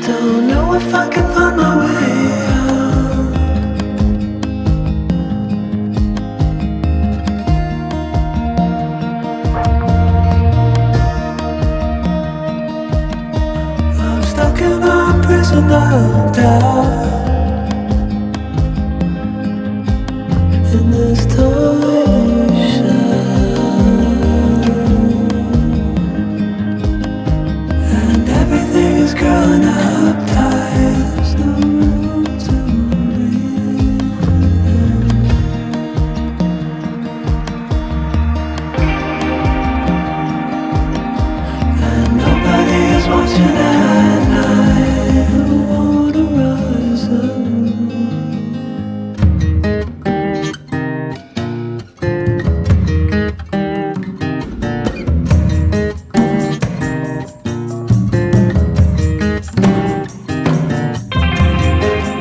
don't know if I can find my way out. I'm stuck in a prison of doubt, in this torsion, and everything is growing up tight. There's no room to breathe, and nobody is watching at night. Who wanna rise up?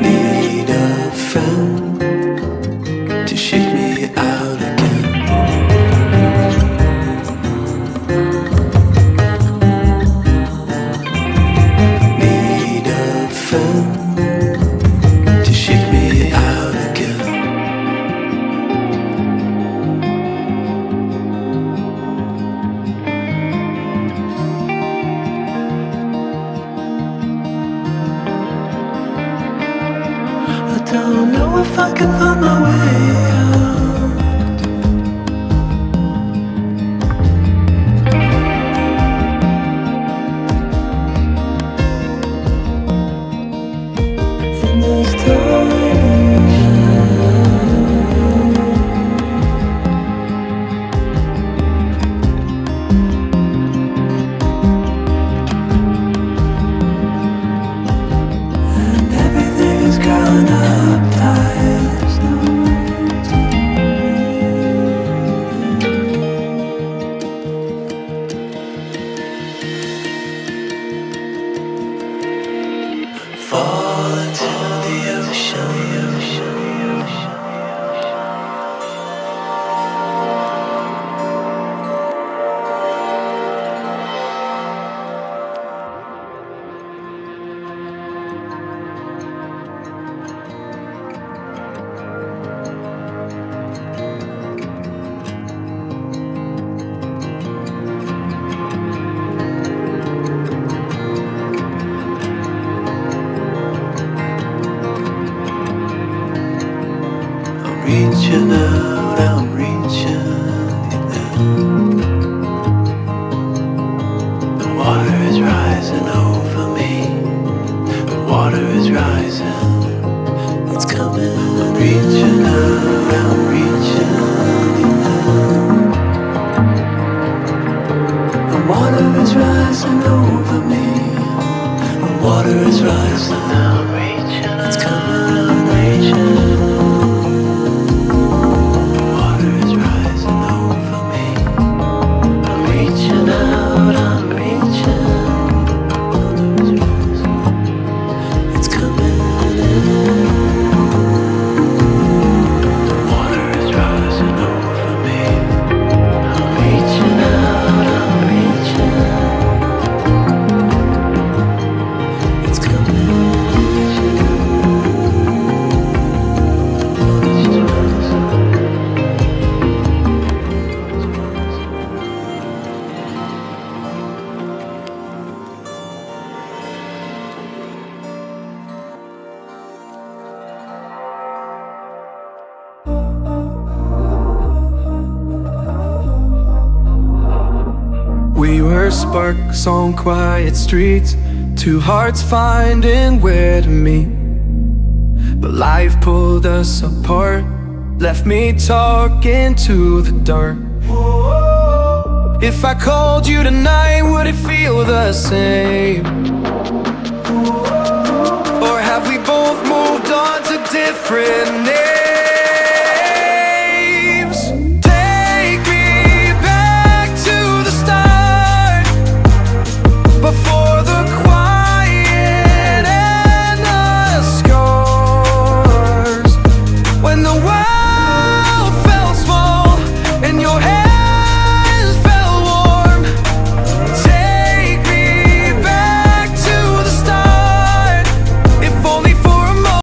Need a friend to shake me out again. Need a friend to shake me out again. I don't know if I can find my way out. In this torsion, and everything is growing up tight. There's no room to breathe. Fall into the ocean. I'm reaching out, I'm reaching out. The water is rising over me. The water is rising. It's coming. I'm reaching out, I'm reaching out. The water is rising over me. The water is rising. I'm reaching. It's coming. I'm reaching. We were sparks on quiet streets, two hearts finding where to meet. But life pulled us apart, left me talking to the dark. If I called you tonight, would it feel the same? Or have we both moved on to different names?